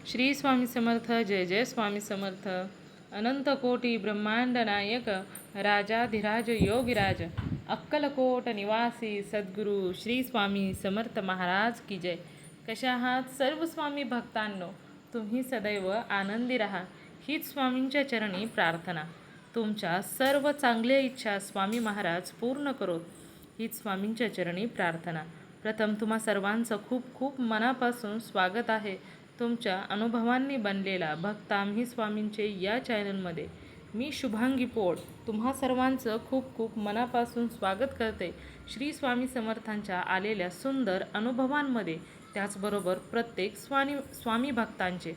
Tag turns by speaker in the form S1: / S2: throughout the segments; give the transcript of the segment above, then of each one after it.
S1: श्री स्वामी समर्थ. जय जय स्वामी समर्थ. अनंत कोटी ब्रह्मांड नायक राजाधिराज योगिराज अक्कलकोट निवासी सद्गुरू श्री स्वामी समर्थ महाराज की जय. कशा आहात सर्व स्वामी भक्तांनो? तुम्ही सदैव आनंदी राहा हीच स्वामींच्या चरणी प्रार्थना. तुमच्या सर्व चांगल्या इच्छा स्वामी महाराज पूर्ण करोत हीच स्वामींच्या चरणी प्रार्थना. प्रथम तुम्हा सर्वांचं खूप खूप मनापासून स्वागत आहे तुमच्या अनुभवांनी बनलेला भक्त आम्ही स्वामींचे या चॅनलमध्ये. मी शुभांगी पोळ तुम्हा सर्वांचं खूप खूप मनापासून स्वागत करते श्री स्वामी समर्थांच्या आलेल्या सुंदर अनुभवांमध्ये. त्याचबरोबर प्रत्येक स्वामी भक्तांचे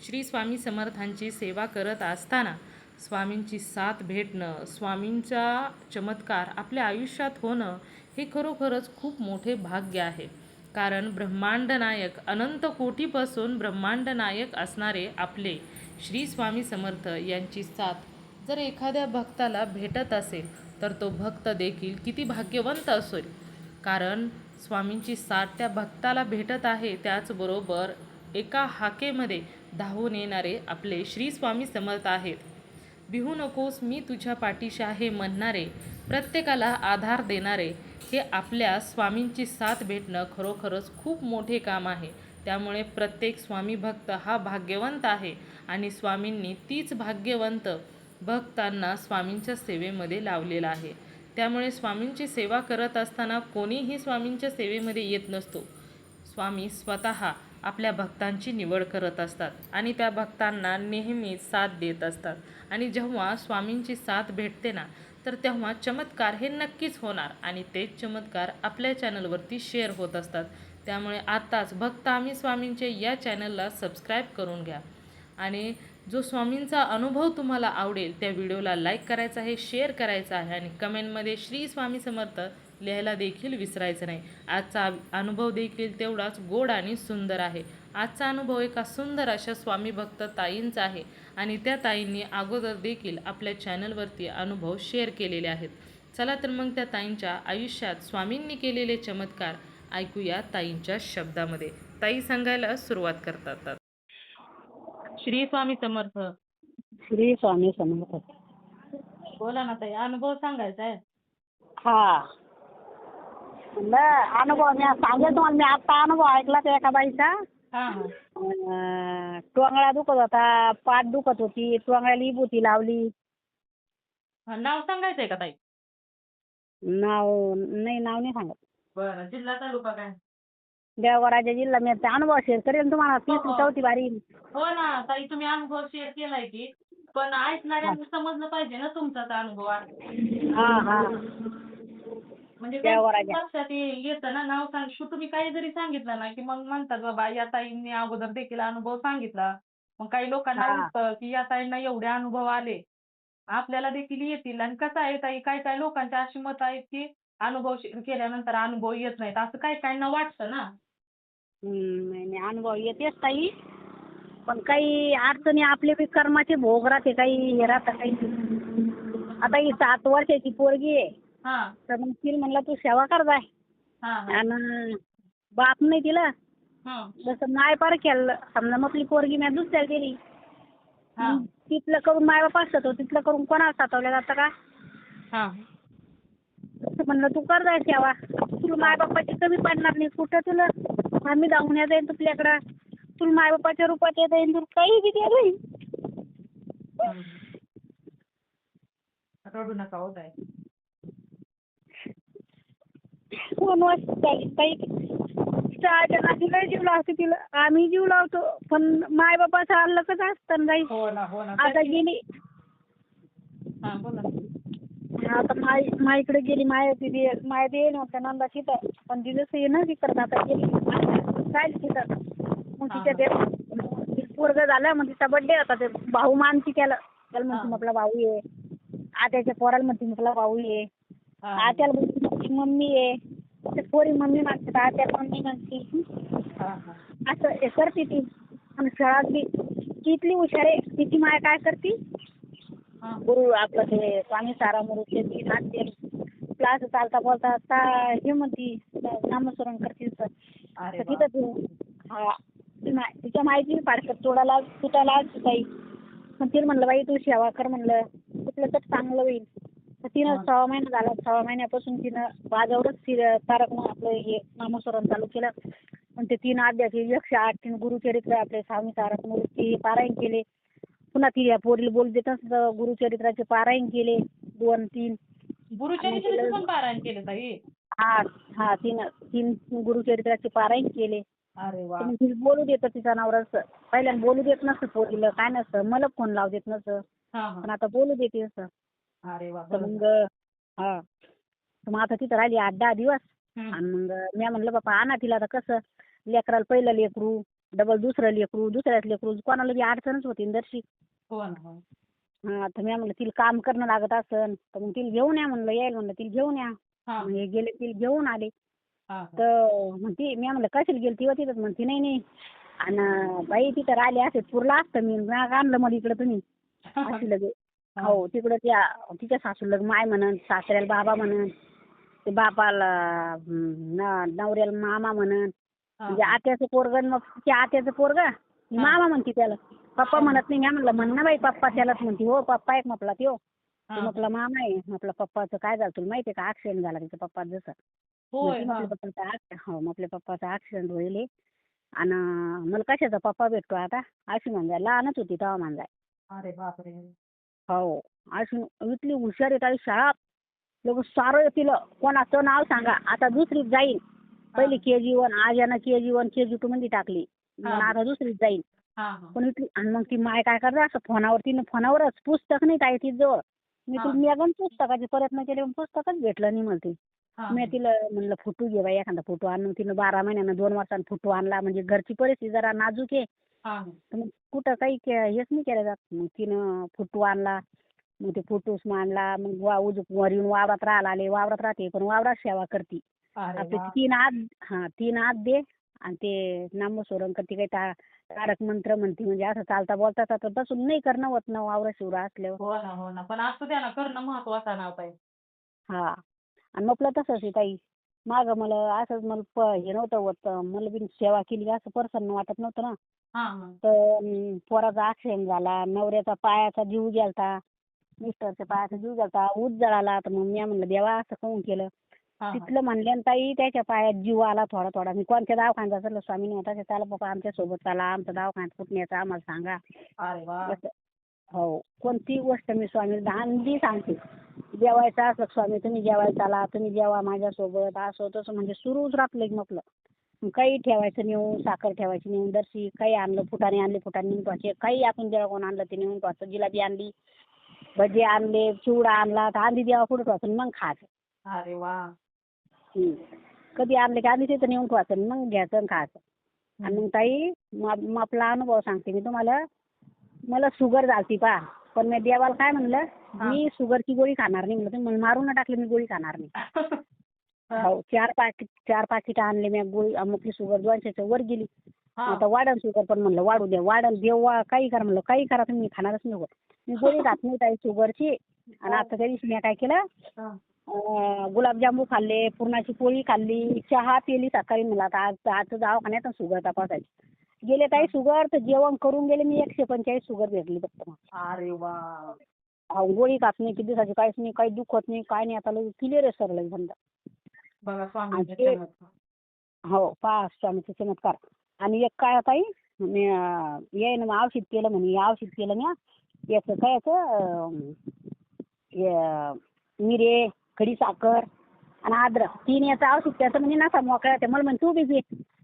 S1: श्री स्वामी समर्थांची सेवा करत असताना स्वामींची साथ भेटणं, स्वामींचा चमत्कार आपल्या आयुष्यात होणं हे खरोखरच खूप मोठे भाग्य आहे. कारण ब्रह्मांड नायक अनंत कोटीपासून ब्रह्मांड नायक असणारे आपले श्री स्वामी समर्थ यांची साथ जर एखाद्या भक्ताला भेटत असेल तर तो भक्त देखील किती भाग्यवंत असेल. कारण स्वामींची साथ त्या भक्ताला भेटत आहे. त्याचबरोबर एका हाकेमध्ये धावून येणारे आपले श्री स्वामी समर्थ आहेत. भिवू नकोस मी तुझ्या पाठीशी आहे म्हणणारे, प्रत्येकाला आधार देणारे हे आपल्या स्वामींची साथ भेटणं खरोखरच खूप मोठे काम आहे. त्यामुळे प्रत्येक स्वामी भक्त हा भाग्यवंत आहे आणि स्वामींनी तीच भाग्यवंत भक्तांना स्वामींच्या सेवेमध्ये लावलेला आहे. त्यामुळे स्वामींची सेवा करत असताना कोणीही स्वामींच्या सेवेमध्ये येत नसतो. स्वामी स्वतः आपल्या भक्तांची निवड करत असतात आणि त्या भक्तांना नेहमीच साथ देत असतात. आणि जेव्हा स्वामींची साथ भेटते ना तर तेव्हा चमत्कार हे नक्कीच होणार आणि तेच चमत्कार आपल्या चॅनलवरती शेअर होत असतात. त्यामुळे आताच भक्त आम्ही स्वामींचे या चॅनलला सबस्क्राईब करून घ्या आणि जो स्वामींचा अनुभव तुम्हाला आवडेल त्या व्हिडिओला लाईक करायचा आहे, शेअर करायचा आहे आणि कमेंटमध्ये श्री स्वामी समर्थ लिहायला देखील विसरायचं नाही. आजचा अनुभव देखील तेवढाच गोड आणि सुंदर आहे. आजचा अनुभव एका सुंदर अशा स्वामी भक्त ताईंचा आहे आणि त्या ताईंनी अगोदर देखील आपल्या चॅनलवरती अनुभव शेअर केलेले आहेत. चला तर मग त्या ताईंच्या आयुष्यात स्वामींनी केलेले चमत्कार ऐकूया ताईंच्या शब्दामध्ये. ताई सांगायला सुरुवात करतात. श्री स्वामी समर्थ.
S2: श्री स्वामी समर्थ.
S1: बोला ना ताई, अनुभव सांगायचा आहे.
S2: हा अनुभव मी सांगेल तुम्हाला. मी आता अनुभव ऐकला त्या एका बाईचा. टोंगळा दुखत होता, पाठ दुखत होती, टोंगळ्याला विभूती लावली.
S1: नाव सांगायचंय का ताई?
S2: नाव नाही सांगत.
S1: बरं, जिल्हा तालुका काय?
S2: देवराजा जिल्हा. मी ते अनुभव शेअर करेल तुम्हाला. 34 बारी.
S1: हो ना ताई, तुम्ही अनुभव शेअर केलाय की, पण ऐकणाऱ्यांना समजलं पाहिजे ना तुमचाच अनुभव आहे.
S2: हा
S1: म्हणजे
S2: देवराजा.
S1: लक्षात येतं ना नाव सांग. तुम्ही काही जरी सांगितलं ना की मग म्हणतात बाबा या ताईंनी अगोदर देखील अनुभव सांगितला. मग काही लोकांना वाटतं की या ताईंना एवढे अनुभव आले, आपल्याला देखील येतील. आणि कसं आहे ताई, काही काही लोकांचे अशी मत आहेत की अनुभव केल्यानंतर अनुभव येत नाहीत, असं काही काहींना वाटतं ना.
S2: नाही अनुभव येतेच ताई, पण काही अडचणी आपले बी कर्माचे भोग राहते. काही हे राहतं काही. आता ही 7 वर्षाची पोरगी आहे तर मग तिला म्हणलं तू सेवा कर जाय. आणि बाप नाही तिला. जसं माय पार केलं समजा मग आपली पोरगी मी दुसऱ्याला दिली. तिथलं करून माय बाप असतात तिथलं करून कोणाला साठवल्या जातं का? तसं म्हणलं तू कर जाय सेवा. तुला माय बापाची कमी पडणार नाही. कुठं तुला आम्ही धावून येता येईल तुझ्याकडं. तुला माय बापाच्या रूपात येता येईल. तुला काही बी द्या नाही.
S1: रडू नका होत आहे.
S2: कोण काही शाळेच्या नादी लय जीव लावते तिला. आम्ही जीव लावतो पण माय बापाचं अलगच असतं काही. आता गेली. आता माईकडे गेली. माय दे नव्हत्या नंदा तिथं, पण दिलंच ये ना तिकडं. आता गेली काय तिथं. मग तिच्या ते पोरगं झालं. मग तिचा बड्डे होता. ते भाऊ मानती त्याला म्हणते आपला भाऊ आहे. आत्याच्या पोराला म्हणते आपला भाऊ आहे. आत्याला म्हणते मम्मी आहे. ते पोरी मम्मी मागतात, आत्या मम्मी म्हणते. असं हे करते ती. आणि शाळातली इथली हुशार आहे. तिची माय काय करते, गुरु आपलं ते स्वामी सारामुरुचे नाट्य क्लास चालता बोलता हे म्हणती नामस्मरण करते. तिथं तिच्या माहिती फाडकत तोडायला तुटायला आलती ताई. पण तिला म्हणलं बाई तू सेवा कर म्हणलं कुठलं तर चांगलं होईल. तर तिनं 6 महिना झाला. 6 महिन्यापासून तिनं माझ्यावरच तारक आपलं हे नामस्मरण चालू केलं. पण ते 3 अध्याय 108 तिनं गुरुचरित्र आपले स्वामी तारक मूर्ती पारायण केले. पुन्हा ती या पोरीला बोलू देत नसतं गुरुचरित्राचे पारायण केले 2-3.
S1: गुरुचरित्राचं पण पारायण केलं ताई?
S2: हा 3 गुरुचरित्राचे पारायण केले.
S1: अरे वा.
S2: पण तिला बोलू देतं तिचा नवरा पहिल्यांदा बोलू देत नसतं पोरीला काय नसतं मला फोन लावू देत नसतं. पण आता बोलू देते असं.
S1: अरे वा.
S2: तर मग तर मग आता तिथं राहिली 8-10 दिवस. आणि मग मी म्हणलं बापा आणा तिला आता कसं लेकराला पहिलं लेकरू डबल दुसरं लेकरू दुसऱ्याच लेकरू कोणाला बी अडचणच होती ना दर्शी.
S1: हो ना.
S2: हा तर मी म्हणलं तिला काम करणं लागत असन तर मग तिला घेऊन या म्हणलं यायला म्हणलं तिला घेऊन या. हे गेले तिला घेऊन आले. तर म्हणते मी म्हणलं कशाला गेली ती तिथं म्हणते नाही आणि बाई तिथं राहिले असे पुरला असतं मी आणलं मला इकडं तुम्ही अशी लगे. हो तिकडं तिच्या सासूला माय म्हणन सासऱ्याला बाबा म्हणन ते बापाला नवऱ्याला मामा म्हणन म्हणजे आत्याचं पोरग मग तिच्या आत्याचं पोरग मामा म्हणते त्याला. पप्पा म्हणत नाही. मी म्हणलं म्हण ना बाई पप्पा त्यालाच म्हणते. हो पप्पा एक म्हटला त्यो म्हटलं मामा आहे म्हटलं पप्पाचं काय झालं तुला माहितीये का ऍक्सिडेंट झाला तिच्या पप्पा जसं. हो आपल्या पप्पाचा ऍक्सिडेंट होईल आणि मला कशाचा पप्पा भेटतो आता अशी म्हणजाय लहानच होती तेव्हा म्हणजाय.
S1: अरे बापरे.
S2: हो अशी इतली हुशार आहे काही शाळा लोक सारं तिला कोणाचं नाव सांगा आता दुसरीत जाईल. पहिली KG1 आज यानं KG1 KG2 मध्ये टाकली आता दुसरीत जाईल. पण इतली आणि मग ती माय काय करते असं फोनावरच पुस्तक नाही काय ती जवळ. मी अगं पुस्तकाचे प्रयत्न केले पण पुस्तकच भेटलं नाही मला ते. मी तिला म्हणलं फोटो घे बाई एखादा फोटो आणून तिनं 12 महिन्यानं 2 वर्षांनी फोटो आणला म्हणजे घरची परिस्थिती जरा नाजूक आहे. तर मग कुठं काही हेच नाही केलं जात. मग तिनं फोटो आणला मग ते फोटोस मांडला मग वरून वावरात राहायला आले वावरात राहते पण वावरात सेवा करते. आपले 3 हात दे आणि ते नामस्मरण करते काही तारक मंत्र म्हणते म्हणजे असं चालता बोलता तर बसून नाही करणं होत ना वावरा शिवरा असल्यावर.
S1: हो ना पण असं द्या ना करणं महत्वाचं नाव ताई.
S2: हा आणि म्हटलं तसंच आहे ताई मागं मला असंच मला हे नव्हतं होत मला बी सेवा केली असं प्रसन्न वाटत नव्हतं ना. तर पोराचा ऍक्सिडेंट झाला नवऱ्याचा पायाचा जीव गेलता मिस्टरच्या पायाचा जीव गेलता ऊस जळाला तर मग मी म्हणलं देवा असं काहून केलं. तिथलं म्हणल्यानं ताई त्याच्या पायात जीव आला थोडा थोडा. मी कोणत्या दवाखान्यात चाललं स्वामीने होता त्याला बाबा आमच्या सोबत चला आमच्या दवाखान्यात कुठण्याचं आम्हाला सांगा. हो कोणती गोष्ट मी स्वामीला धांदी सांगते. जेवायचं असं स्वामी तुम्ही जेवायला आला तुम्ही जेवा माझ्यासोबत असं तसं म्हणजे सुरूच राहतलं म्हटलं. काही ठेवायचं नेऊन साखर ठेवायची नेऊन दर्शी काही आणलं फुटाणे आणले फुटाणे नेऊन ठेवायचे काही आपण जेव्हा कोण आणलं ते नेऊन ठेवायचं. जिलाबी आणली भजी आणले चिवडा आणला तर आधी देवा पुढे ठेवायचं मग खायचं.
S1: अरे वा.
S2: कधी आणले की आधी तिथं नेऊन ठेवायचं मग घ्यायचं आणि खायचं. आणि मग ताई आपला अनुभव सांगते मी तुम्हाला. मला शुगर झालती पण मी देवाला काय म्हणलं मी शुगरची गोळी खाणार नाही म्हणलं तुम्ही मारून टाकले मी गोळी खाणार नाही. हो 4 पाकिट आणले मी गोळी अमुकली शुगर 200च्या वर गेली. आता वाढन शुगर पण म्हणलं वाढू द्या वाढन देवा काही करा म्हणलं काही करा तुम्ही खाणारच नाही. मी गोळी खात नाही ताई शुगरची. आणि आता त्या दिवशी मी काय केलं गुलाबजामू खाल्ले पुरणाची पोळी खाल्ली चहा पिली सकाळी मला आता आज दवाखान्यात शुगर तपासायची. गेले ताई शुगर तर जेवण करून गेले मी 145 शुगर भेटली फक्त.
S1: अरे वा.
S2: गोळी खात नाही किती दिवसाची काहीच नाही काही दुखत नाही काय नाही आता क्लिअर आहे सर लई समजा.
S1: बघा स्वामी.
S2: हो पाच स्वामीचे चमत्कार. आणि एक काय ताई मी येईन औषध केलं म्हणे औषध केलं मी याचं काय मिरे खडी साखर आणि अद्रक 3 याचं औषध त्याचं म्हणजे नसा मोकळा ते मला म्हणे तू बी पी.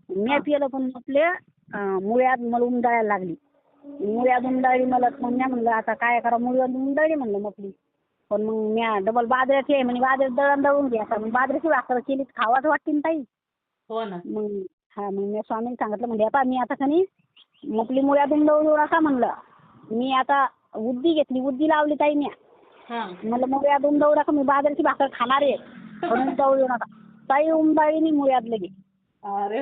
S2: मी पिलं पण आपल्या मुळ्यात मला उमदाळायला लागली. मुळ्यात उमदाळली मला मग मी म्हणलं आता काय करा मुळ्यात उमदाळली म्हणलं मपली. पण मग मी डबल बाजऱ्याची आहे म्हणजे बाजऱ्यात दळण दळून घ्या मग बाजऱ्याची भाकर केली खावाच वाटते ना ताई.
S1: हो ना.
S2: मग मी स्वामीने सांगितलं म्हणजे आता मी आता कणी मपली मुळ्यातून दळू नका म्हणलं. मी आता उद्दी घेतली उद्दी लावली ताई मी. मला मुळ्यातून दळू नका मी बाजऱ्याची भाकर खाणार आहे म्हणून दळू नका. ताई उमदाळी नाही मुळ्यात लगे.
S1: अरे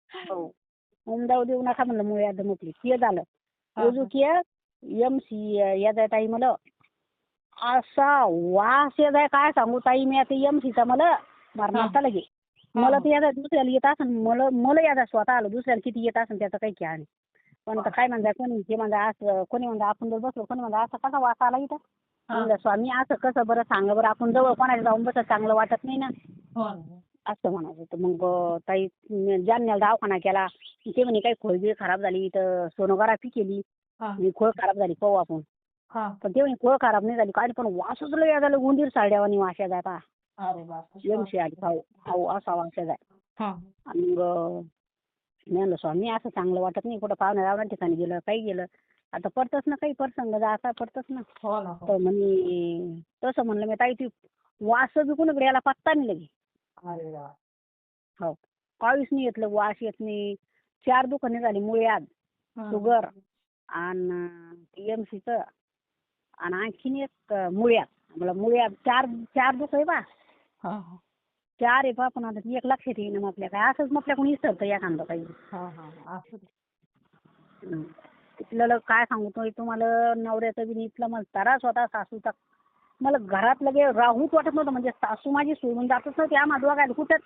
S2: हो उमदाव देऊ नका म्हणलं मुळ्यात म्हटली ते झालं. रोजू की MC याचा आहे ताई मला असा वास येत आहे काय सांगू ताई मी आता MCचा मला मरणाचा लगे. मला तर यादा दुसऱ्याला येत असेल, मला यादा स्वतः आलं, दुसऱ्याला किती येत असेल त्याचं काही खेळ नाही. पण आता काय म्हणताय, कोणी हे म्हणता असं, कोणी म्हणता आपण जर बसलो, कोणी म्हणता असं कसा वास आला इथं. म्हणलं स्वामी असं कसं बरं सांगा बरं, आपण जवळ कोणाला जाऊन बसत चांगलं वाटत नाही ना. असं म्हणायचं. तर मग ताई जालन्याला दवाखाना केला. ते म्हणे काही खोळबीळ खराब झाली, तर सोनोग्राफी केली. खोळ खराब झाली पाहू आपण. पण ते म्हणे खोळ खराब नाही झाली काय, पण वासच लय झालं, उंदीर साड्यावानी वाशा जाय पहा. एमशी आली खाऊ असा वाशा जाय. आणि मग मी म्हणलं स्वामी असं चांगलं वाटत नाही, कुठं पाहुण्या रावण्या ठिकाणी गेलं काही गेलं आता पडतच ना, काही प्रसंग असा पडतच ना. तर म्हणे तसं म्हणलं मी, ताई ती वास बी कुणीकडे याला पत्ता नाही लगे. हो काहीच नाही येतलं, वास येत नाही. 4 दुकाने झाली, मुळ्यात शुगर आणि एमसीचं आणि आणखीन एक मुळ्यात. मला मुळ्यात चार दुख आहे बा. 4 आहे बा, पण आता एक लक्षात येईना मग आपल्या काय असंच मग आपल्या कोणी विसरतं एखादं काही. तिथलं काय सांगतो तुम्हाला, नवऱ्याचं बी इथलं मग तारा स्वतः सासूचा मला घरात लगे राहूच वाटत नव्हतं. म्हणजे सासू माझी सोडून जातच नव्हती आम्हाला दोघायला, कुठंच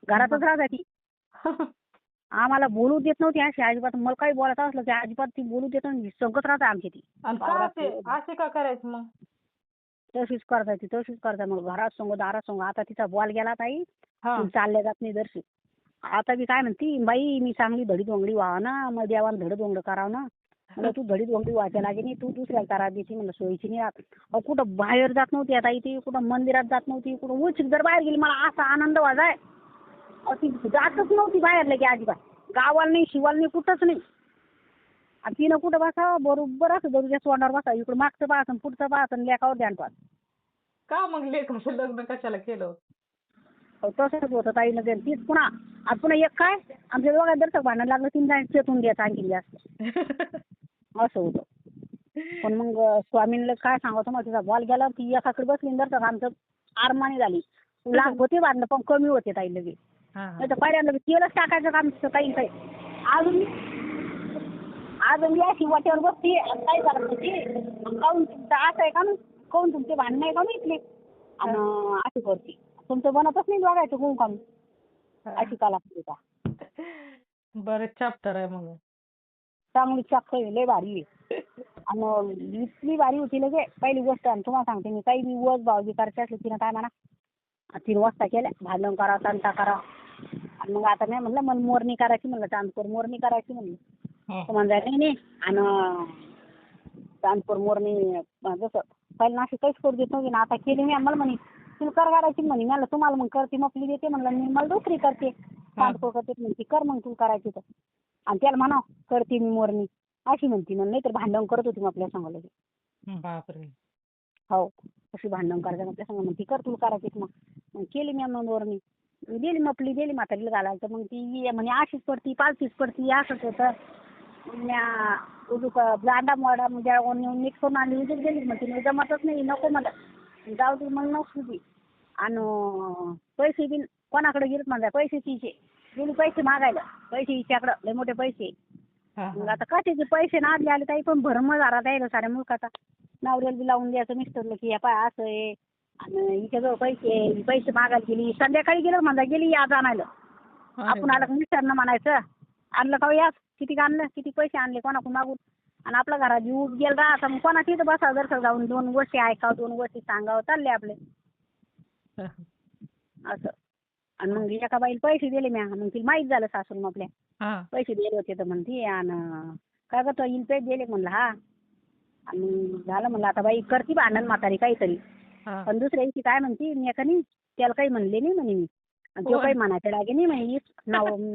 S2: घरातच राहते. आम्हाला बोलू देत नव्हती अशी अजिबात. मला काही बोलायचं असलं की अजिबात ती बोलू देत नव्हती. संगत राहते आमची ती.
S1: असे का करायचं मग?
S2: तशीच करताय मग घरात संग दारात संग. आता तिचा बॉल गेला ताई, ती चालल्या जात नाही दर्शी. आता बी काय म्हणती, बाई मी चांगली धडी दोंगडी व्हावं ना, मग देवानं धड दोंगड करावं ना. म्हणलं तू धडी दोंगडी व्हायच्या लागे नाही, तू दुसऱ्याला तारा देते म्हणलं, सोयीची नाही राहत. अहो कुठं बाहेर जात नव्हती आता इथे, कुठं मंदिरात जात नव्हती, कुठं उलचिक जर बाहेर गेली मला असा आनंद वाजाय. ती जातच नव्हती बाहेर लगे अजिबात. गावाला नाही, शिवाला नाही, कुठंच नाही. आणि तिनं कुठं बसावं, बरोबर असं दरुच्या तोंडावर बसावं. इकडं मागचं पाहतं, पुढचं पाहतं, लेखावर ध्यान पाहतं.
S1: का मग लेकाचं लग्न कशाला केलं?
S2: तसंच होतं ताईनं ते. तीच पुन्हा आणि पुन्हा एक काय, आमच्या दोघांना दर्शक भांडण लागलं, तीन जाण चेतून द्यायचं आणखी जास्त. असं होतं. पण मग स्वामींना काय सांगतो मग, तिचा बॉल गेला, ती एकाकडे बसली दर्शक आमचं आरमानी झाली. लाग होते भांडणं पण कमी होते ताई लगे. नाही तर पहिल्यांदा तेलच टाकायचं काम काही काही. अजून मी अशी वाट्यावर बसते काय करत होती, काहून असं आहे का ना, काहून तुमचे भांडणं आहे का ना इथले, आणि अशी करते. तुमचं बनतच नाही बघायचं कोण काम, अशी कला का.
S1: बरं चॅप्टर आहे मग.
S2: चांगली चक्क लय भारी आहे. आणि इतकी भारी होती लगे पहिली गोष्ट. आणि तुम्हाला सांगते मी, काही दिवस भावजी करायचे असले तिनं काय म्हणा 3 वाजता केल्या, भांडण करा, तंटा करा. आणि मग आता नाही म्हणलं, मला मोरणी करायची म्हणलं, चांदपूर मोरणी करायची म्हणलं. तर म्हणता नाही. आणि चांदपूर मोरणी जसं पहिलं अशी काहीच करू देत नव्हती ना, आता केली मी. मला म्हणे तुला कर करायची म्हणे. मला तुम्हाला मग करते मपली देते म्हणलं, मी मला दुसरी करते चांदपूर करते म्हणते, कर मग तू करायची तर. आणि त्याला म्हणा करते मी मोरणी अशी म्हणते. मग नाही तर भांडण करत होती मग आपल्या सांगायला.
S1: बापरे.
S2: हो अशी भांडण करायचं आपल्या सांगा. मग ती कर तुला करायची. मग केली मी मग मोरणी, दिली मपली, दिली म्हातारीला घालायला. तर मग ती म्हणे अशीच पडती, पालतीच पडती, असंच होतं. ब्लांडा मोडा म्हणजे मिक्स करून आणली, उजूक गेली. मग तिने जमतच नाही, नको मला जाऊ दे मग नको ती. आणि पैसे बी कोणाकडे गेलेत म्हणता, पैसे तिचे गेली पैसे मागायला, पैसे हिच्याकडं लय मोठे पैसे. मग आता कशाचे पैसे ना आले ताई, पण भरम झाला द्यायला साऱ्या मुलकाचा. नवऱ्याला बी लावून द्यायचं मिस्टरला की या पाय असं आहे, आणि हिच्याजवळ पैसे मागायला गेली. संध्याकाळी गेलं म्हणता, गेली आज आणायला. आपण आलं मिस्टरनं म्हणायचं आणलं का याच, किती आणलं, किती पैसे आणले कोणाकडून मागून. आणि आपल्या घरात जीव गेला आता मग कोणा तिथं बसावं दर्शक जाऊन, 2 गोष्टी ऐकावं, 2 गोष्टी सांगावं, चालले आपले असं. आणि मग एका बाईला पैसे दिले मी. मग तिला माहीत झालं सासून मग आपल्या पैसे दिले होते तर म्हणते, आणि काय करतो येईल पैसे दिले म्हणलं हा. आणि झालं म्हणलं आता बाई करती भांडण म्हातारी काहीतरी. पण दुसऱ्या दिवशी काय म्हणते, मी का नाही त्याला काही म्हणले नाही म्हणे मी. आणि तो काही म्हणायच्या लागे नाही म्हणे,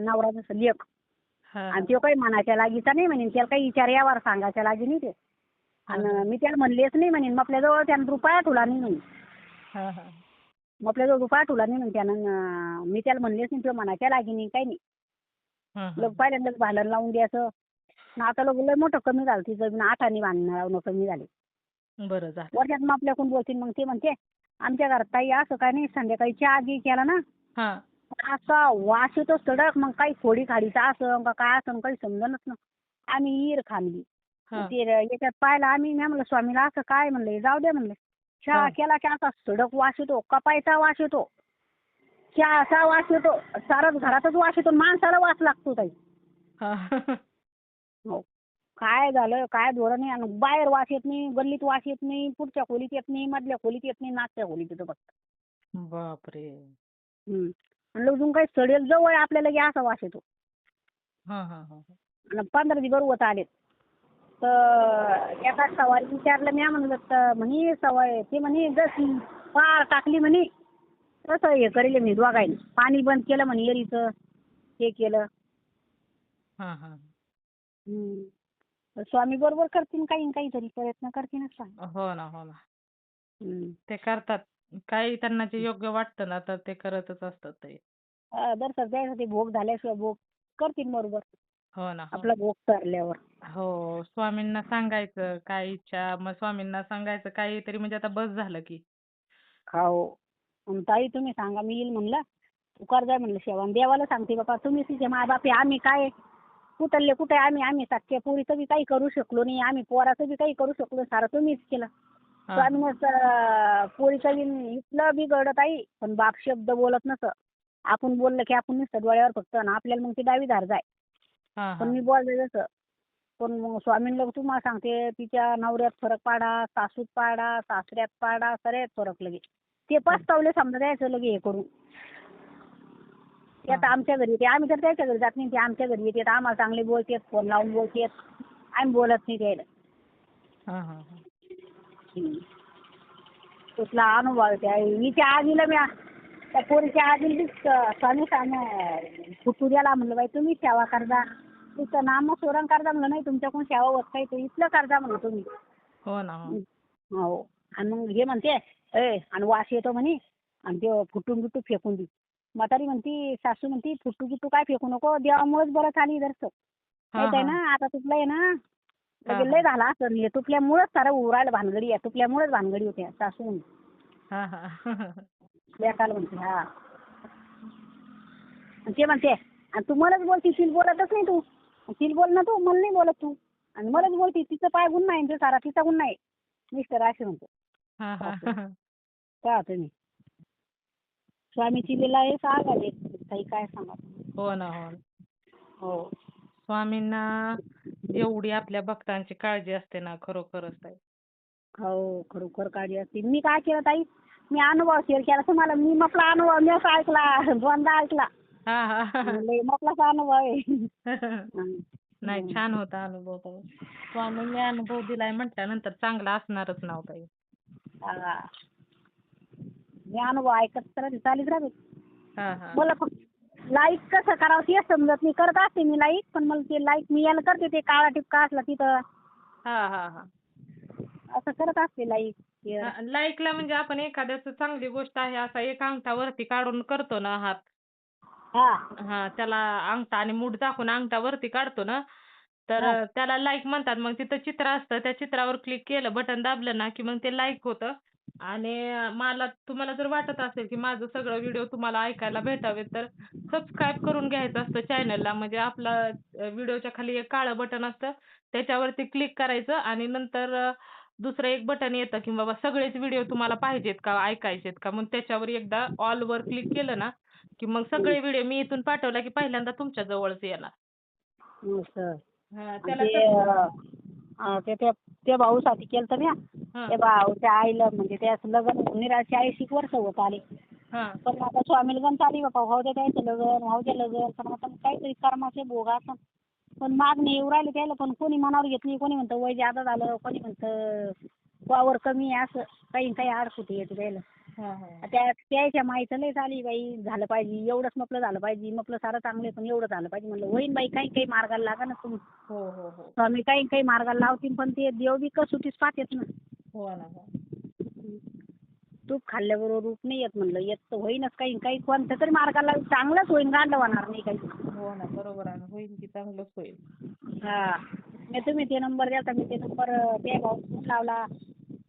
S2: नवरा जसं लेख. आणि तो काही म्हणायच्या लागीचा नाही म्हणे, त्याला काही विचार यावर सांगायच्या लागे नाही ते. आणि मी त्याला म्हणलेच नाही म्हणे, मग आपल्याजवळ त्यानं रुपया ठेवला नाही म्हणे. मग आपल्याजवळ रुपया ठेवला नाही म्हणे त्यानं. मी त्याला म्हणलेच नाही, तो म्हणायच्या लागे नाही काही नाही. लोक पहिल्यांदाच भांडण लावून द्यायचं. आता लोक लय मोठं कमी झालं तिचं, 8 आणे भांडणं लावणं कमी झाले.
S1: बरं झालं.
S2: वर्षात मग आपल्याकडून बोलतील. मग ते म्हणते आमच्या घरात ताई असं काय नाही, संध्याकाळी चहा आधी केला ना असा वास येतो सडक. मग काही खोडी खाडीचा असं का काय असं काही समजणच ना. आम्ही ईर खाल्ली ते याच्यात पाहिलं आम्ही. मी म्हणलं स्वामीला असं काय, म्हणलं जाऊ दे म्हणलं. चहा केला की असा सडक वास येतो, कपायचा वास येतो. असा वास येतो, सारच घरातच वास येतो, माणसाला वास लागतो ताई.
S1: हा.
S2: हो. काय झालं, काय धोरण आहे, आणि बाहेर वास येत नाही, गल्लीत वास येत नाही, पुढच्या खोलीत येत नाही, मधल्या खोलीत येत नाही, मागच्या खोलीत येतो फक्त.
S1: बापरे.
S2: हं. आणि अजून काही सडेल जवळ आपल्याला की असा वास येतो.
S1: हा हा हा.
S2: आणि 15 दिवस बरोबर आले. तर एका सवारी विचारलं, मी म्हणलं तर म्हणे सवय ते म्हणे जशी पार टाकली म्हणे तसं हे करेल म्हणे दोघायला. पाणी बंद केलं म्हणे एरीचं, हे केलं.
S1: हा हा.
S2: हं. तर स्वामी बरोबर करतील, काही न काहीतरी प्रयत्न करतीलच स्वामी.
S1: हो ना हो ना.
S2: हं.
S1: ते करतात. काही त्यांना जे योग्य वाटतं ना तर ते करतच असतात ते.
S2: दर्शक द्यायसाठी भोग झाल्याशिवाय भोग करतील बरोबर.
S1: हो ना हो
S2: आपला
S1: ना.
S2: भोग ठरल्यावर.
S1: हो, स्वामींना सांगायचं काय इच्छा, मग स्वामींना सांगायचं काहीतरी म्हणजे आता बस झालं की.
S2: हो. आणि ताई तुम्ही सांगा, मी येईल म्हणलं. तू कर जाय म्हणलं सेवा. आणि देवाला सांगते, बाबा तुम्ही तिचे मायबाप आहे, आम्ही काय कुठले कुठे आम्ही सातच्या पोरीचं बी काही करू शकलो नाही, आम्ही पोराचं बी काही करू शकलो, सारं तुम्हीच केलं.
S1: हा हा.
S2: स्वामीनं पोरीचं बी इथलं बिघडत आहे, पण बाप शब्द बोलत नसं. आपण बोललं की आपण नुसतं डोळ्यावर फक्त, आणि आपल्याला मग ती डावी धार जाय.
S1: हा
S2: पण
S1: हा.
S2: मी बोलले जसं. पण मग स्वामींना तुम्हाला सांगते, तिच्या नवऱ्यात फरक पाडा, सासूत पाडा, सासऱ्यात पाडा, सगळ्यात फरक लगे. ते पस्तावले समजा द्यायचं लगे हे करून. ते आता आमच्या घरी येते, आम्ही तर त्याच्या घरी जात नाही, ते आमच्या घरी येते, आम्हाला चांगले बोलतेत, फोन लावून बोलतेत, आम्ही बोलत नाही त्याला.
S1: हा हा हा.
S2: कुठला अनुभव आहे त्या हिच्या आजीला मी त्या पोरीच्या आजीला स्वामी फुटू द्याला म्हणलं, बाई तुम्ही सेवा करजा, तुमचं नामस्मरण करजा म्हणलं, नाही तुमच्याकडून सेवा होत काही तर इथलं करजा म्हणलं तुम्ही.
S1: हो ना हो.
S2: हो. आणि मग हे म्हणते आणि वास येतो म्हणे, आणि ते फुटून बिटू फेकून दे. म्हातारी म्हणती, सासू म्हणती फुटू बिटू काय फेकू नको, देवामुळेच बरं झाली दर्शक.
S1: हा
S2: माहित आहे
S1: हा.
S2: ना, आता तुटलं आहे ना,
S1: हा
S2: लगे
S1: हा.
S2: लय झाला असं, हे तुटल्यामुळेच सारं उरायला भानगडी आहे, तुटल्यामुळेच भानगडी होत्या सासू म्हणते.
S1: हा हा.
S2: लेकाला म्हणते हा. आणि ते म्हणते, आणि तू मलाच बोलती, तिला बोलतच नाही तू. तिला बोल ना तू, मला नाही बोलत तू. आणि मलाच बोलती, तिचं पाय गुन्हा आहे, सारा तिचा गुन्हा आहे. मिस्टर असे म्हणतो.
S1: हा हा.
S2: का तुम्ही स्वामीची लीला आहे, सांगाले काही काय सांगा.
S1: हो ना हो ना.
S2: हो.
S1: स्वामींना एवढी आपल्या भक्तांची काळजी असते ना, खरोखरच ताई.
S2: हो, खरोखर काळजी असते. मी काय केलं ताई, मी अनुभव शेअर केला तुम्हाला. मी आपला अनुभव मी असा ऐकला, दोनदा ऐकला.
S1: हा हा.
S2: लय मपलाचा अनुभव आहे.
S1: नाही, छान होता अनुभव ताई. स्वामींनी अनुभव दिलाय म्हटल्यानंतर चांगला असणारच नाव ताई.
S2: हा. मी अनुभव ऐकत तर चालीच राहते.
S1: हा हा.
S2: मला लाईक कसं करावं ते समजत नाही. करत असते मी लाईक, पण मला ते लाईक मी याला करते, ते काळा टिपका असला तिथं
S1: हा हा हा.
S2: असं करत असते लाईक.
S1: लाईकला म्हणजे आपण एखाद्याचं चांगली गोष्ट आहे असा एक अंगठा वरती काढून करतो ना हात.
S2: हा
S1: हा, त्याला अंगठा आणि मूठ दाखवून अंगठा वरती काढतो ना, तर
S2: हा
S1: त्याला लाईक म्हणतात. मग तिथं चित्र असतं, त्या चित्रावर क्लिक केलं, बटन दाबलं ना की मग ते लाईक होतं. आणि तुम्हाला जर वाटत असेल की माझं सगळं व्हिडिओ तुम्हाला ऐकायला भेटावेत, तर सबस्क्राईब करून घ्यायचं असतं चॅनलला. म्हणजे आपला व्हिडिओच्या खाली एक काळं बटन असतं, त्याच्यावरती क्लिक करायचं आणि नंतर दुसरं एक बटन येतं की बाबा सगळेच व्हिडिओ तुम्हाला पाहिजेत का, ऐकायचेत का, मग त्याच्यावर एकदा ऑलवर क्लिक केलं ना की मग
S2: हम्म.
S1: सगळे व्हिडिओ मी इथून पाठवला की पहिल्यांदा तुमच्या जवळच येणार.
S2: असं.
S1: हा,
S2: आणि
S1: त्याला
S2: ते भाऊसाठी केलं तर म्या.
S1: हा
S2: त्या भाऊच्या आईला म्हणजे त्याचं लग्न 40 वर्ष होत आले.
S1: हा
S2: पण आता स्वामीला पण चाली बापा, भाऊ द्या त्याचं लग्न, भाऊच्या लग्न, पण आता काहीतरी कर्माचे भोग असं. पण मागणी येऊ राहिले त्याला, पण कोणी मनावर घेत नाही. कोणी म्हणतं वय जादा झालं, कोणी म्हणतं वावर कमी आहे, असं काही अडचणी येते त्याला.
S1: हा हा.
S2: त्याच्या माईचं लय झाली बाई, झालं पाहिजे एवढंच म्हटलं, झालं पाहिजे म्हटलं, सारं चांगलं आहे पण एवढं झालं पाहिजे म्हणलं. होईन बाई, काही मार्गाला लागा ना तुम्ही.
S1: हो हो हो.
S2: स्वामी काही मार्गाला लावतील, पण ते देव बी कसोटीच पाहतेत ना.
S1: हो ना हो.
S2: तूप खाल्ल्याबरोबर रूप नाही येत म्हणलं, येत तर होईनच काही कोणत्या तरी मार्गाला चांगलंच होईन, गांड होणार नाही काही.
S1: हो ना, बरोबर आहे ना, होईल की चांगलंच होईल.
S2: हा. तुम्ही ते नंबर द्या, तर मी ते नंबर त्या भाऊ फोन लावला.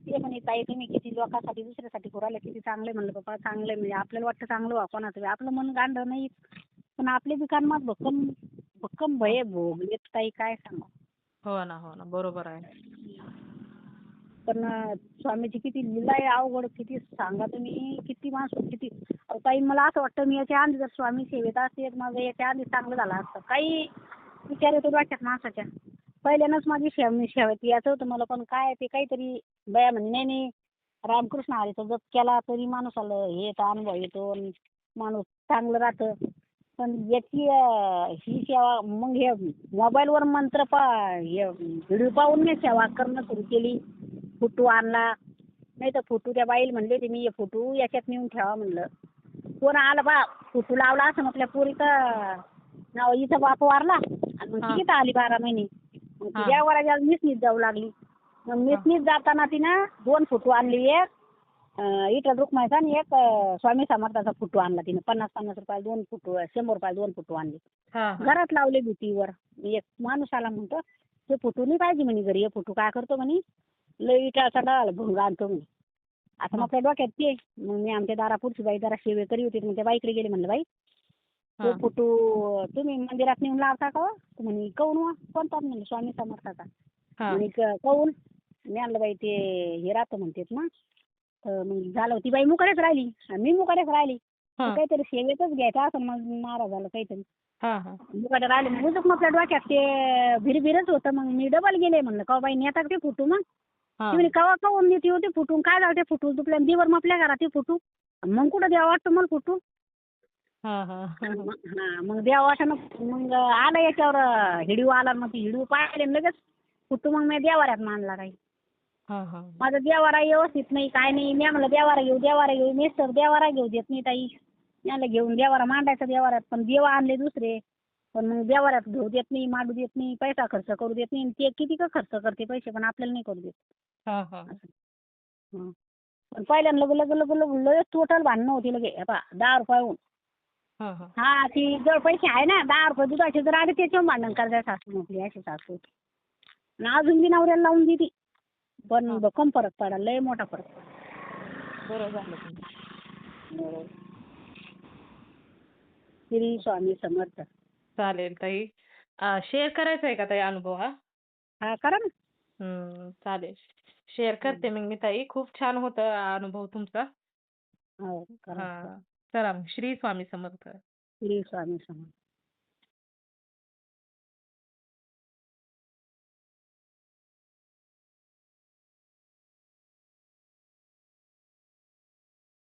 S2: ते म्हणे ताई तुम्ही किती लोकांसाठी दुसऱ्यासाठी करायला, किती चांगले म्हणलं. बाबा चांगले म्हणजे आपल्याला वाटतं चांगलं व्हा कोणाचं, आपलं मन गांड नाही, पण आपले बी कर्मात भक्कम भय भोग येत ताई, काय सांगा.
S1: हो ना हो ना, बरोबर आहे.
S2: पण स्वामीची किती लीला आहे अवघड, किती सांगा तुम्ही, किती माणसं किती. अहो ताई मला असं वाटतं मी याच्या आधी जर स्वामी सेवेत असते तर माझं याच्या आधी चांगलं झालं असतं. काही विचार येतो डोक्यात माणसाच्या. पहिल्यानंच माझी सेवेत यायचं होतं मला, पण काय ते काहीतरी बया म्हणे नाही नाही रामकृष्ण हरीचा जप केला तरी माणसाला हे येतं, अनुभव येतो आणि माणूस चांगलं राहतं. पण याची ही सेवा मग हे मोबाईलवर मंत्र हे व्हिडिओ पाहून मी सेवा करणं सुरू केली. फोटो आणला, नाही तर फोटो त्या बाईला म्हणले ते मी हे फोटो याच्यात नेऊन ठेवा म्हणलं. कोण आलं बा फोटो लावला असं म्हटलं पोरीचं नाव हिचा बाप वारला आणि मग ती तिथं आली 12 महिने. मग ती देवराजाला मिसनीत जाऊ लागली. मग मिसनीत जाताना तिनं 2 फोटो आणले, एक विठ्ठल रुक्माईचा आणि एक स्वामी समर्थाचा फोटो आणला तिनं. 50-50 रुपयाला 2 फोटो, 100 रुपयाला 2 फोटो आणले. घरात लावले भिंतीवर. एक माणूस आला म्हणतो हे फोटो नाही पाहिजे म्हणे घरी, हे फोटो काय करतो म्हणे लय विटाळचा डाळ भंग आणतो म्हणे. आता मग आपल्या डोक्यात ते मग मी आमच्या दारापुरची बाई जरा सेवे करी होती, मग त्या बाईकडे गेले म्हणलं बाई तो फोटो तुम्ही मंदिरात नेऊन लावता का? म्हणे काऊन वा कोणता म्हणजे स्वामी समर्थाचा. म्हणे काऊन मी आणलं बाई ते हे राहतं म्हणतेत ना. तर मग झालं ती बाई मुकाडेच राहिली आणि मी मुकाडेच राहिली. काहीतरी सेवेतच घ्यायचं असं मग नाराज झालं काहीतरी. मुकाडे राहिले मग आपल्या डोक्यात ते भिरभिरच होतं. मग मी डबल गेले म्हणलं का बाई नेतात ते फुटू मग. ती म्हणे कवा काऊन देते होते फुटून काय झालं ते फुटू दुपल्या दिवर मग आपल्या घरात ते फुटू मग कुठं द्यावं वाटतं मला फुटू. मग द्यावं वाटणं मग आलं याच्यावर हिडिओ आला. मग ती हिडिओ पाहिले लगेच फुटू मग मी देवाऱ्यात मानला काही. माझा देवारा व्यवस्थित नाही काय नाही. मी म्हणलं देवारा घेऊ मिस्टर देवारा घेऊ देत नाही ताई. याला घेऊन देवारा मांडायचा देवाऱ्यात, पण देव आणले दुसरे. पण मग देवाऱ्यात घेऊ देत नाही, मांडू देत नाही, पैसा खर्च करू देत नाही. ते किती का खर्च करते पैसे पण आपल्याला नाही करू देत. हं. पण पहिल्यांदा लगेच टोटल भांडणं होती लगे 10 रुपयाहून. हा ती जर पैसे आहे ना 10 रुपये दुधाचे जर आले त्याच्यावर भांडण करायचं सासू म्हटली अशी सासू. आणि अजून बी नवऱ्याला लावून देती. पण कम फरक पडला, लय मोठा फरक पडला.
S1: बरं झालं तुम्ही.
S2: बरोबर. श्री स्वामी समर्थ.
S1: चालेल ताई. शेअर करायचा आहे का ताई अनुभव हा?
S2: हा करा ना.
S1: चालेल. शेअर करते मग मी ताई. खूप छान होता अनुभव तुमचा.
S2: हो करा.
S1: चला मग श्री स्वामी समर्थ.
S2: श्री स्वामी समर्थ.